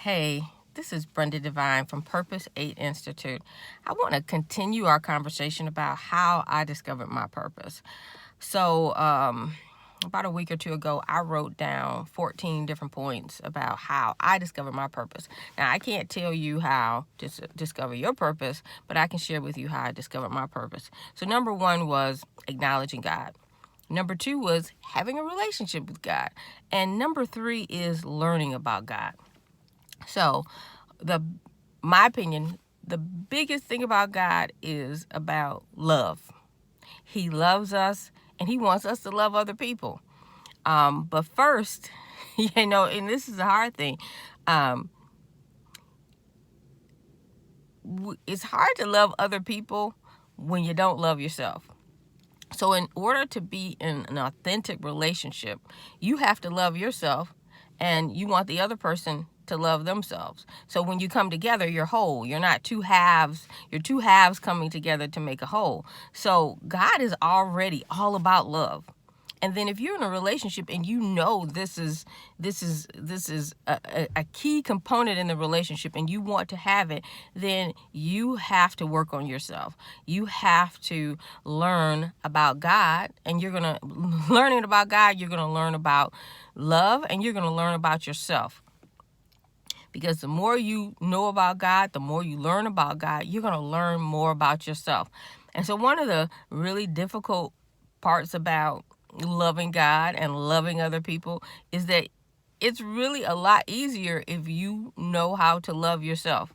Hey, this is Brenda Devine from Purpose 8 Institute. I want to continue our conversation about how I discovered my purpose. So, about a week or two ago, I wrote down 14 different points about how I discovered my purpose. Now, I can't tell you how to discover your purpose, but I can share with you how I discovered my purpose. So, number one was acknowledging God. Number two was having a relationship with God. And number three is learning about God. So, my opinion, the biggest thing about God is about love. He loves us and he wants us to love other people. But first, and this is a hard thing. It's hard to love other people when you don't love yourself. So in order to be in an authentic relationship, you have to love yourself and you want the other person to love themselves. So when you come together, you're whole. You're not two halves. You're two halves coming together to make a whole. So God is already all about love. And then if you're in a relationship and you know this is a key component in the relationship and you want to have it, then you have to work on yourself. You have to learn about God, and learning about God, you're going to learn about love, and you're going to learn about yourself. Because the more you know about God, the more you learn about God, you're going to learn more about yourself. And so one of the really difficult parts about loving God and loving other people is that it's really a lot easier if you know how to love yourself.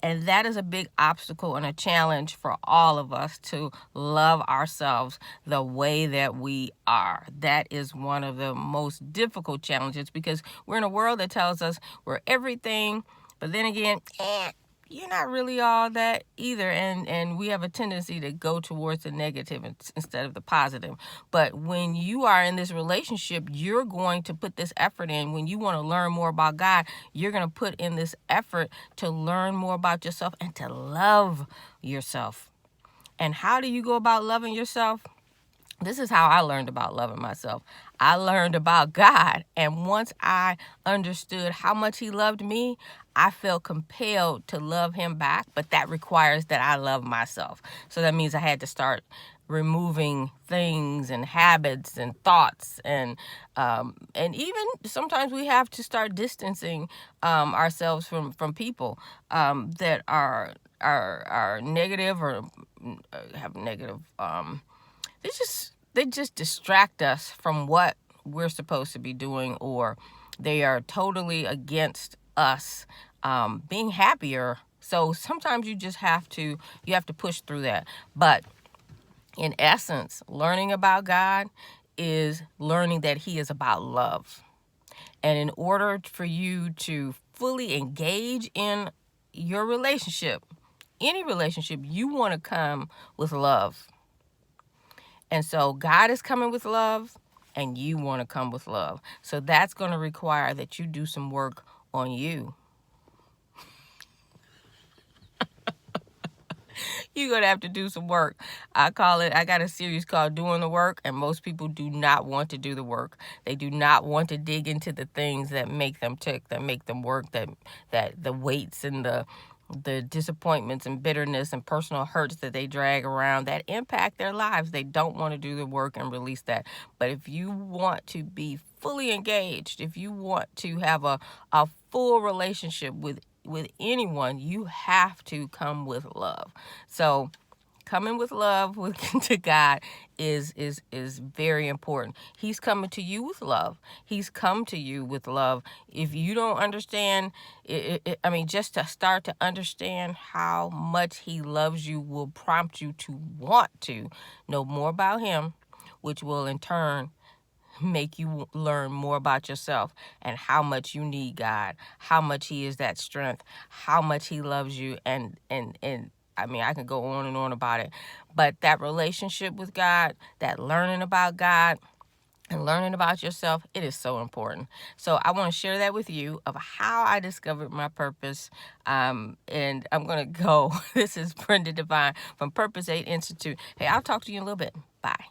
And that is a big obstacle and a challenge for all of us, to love ourselves the way that we are. That is one of the most difficult challenges, because we're in a world that tells us we're everything, but then again, you're not really all that either, and we have a tendency to go towards the negative instead of the positive. But when you are in this relationship, you're going to put this effort in. When you want to learn more about God, you're going to put in this effort to learn more about yourself and to love yourself. And how do you go about loving yourself? This is how I learned about loving myself. I learned about God. And once I understood how much he loved me, I felt compelled to love him back. But that requires that I love myself. So that means I had to start removing things and habits and thoughts, and even sometimes we have to start distancing ourselves from people that are negative or have negative they just distract us from what we're supposed to be doing, or they are totally against us being happier. So sometimes you have to push through that. But in essence, learning about God is learning that he is about love. And in order for you to fully engage in your relationship, any relationship, you want to come with love. And so God is coming with love, and you want to come with love. So that's going to require that you do some work on you. You're going to have to do some work. I got a series called Doing the Work, and most people do not want to do the work. They do not want to dig into the things that make them tick, that make them work, that the weights and the disappointments and bitterness and personal hurts that they drag around that impact their lives. They don't want to do the work and release that. But if you want to be fully engaged, if you want to have a full relationship with anyone, you have to come with love. So coming with love to God is very important. He's coming to you with love. He's come to you with love. If you don't understand, just to start to understand how much he loves you will prompt you to want to know more about him, which will in turn make you learn more about yourself and how much you need God, how much he is that strength, how much he loves you, and I can go on and on about it. But that relationship with God, that learning about God and learning about yourself, it is so important. So I want to share that with you of how I discovered my purpose. And I'm going to go. This is Brenda Devine from Purpose 8 Institute. Hey, I'll talk to you in a little bit. Bye.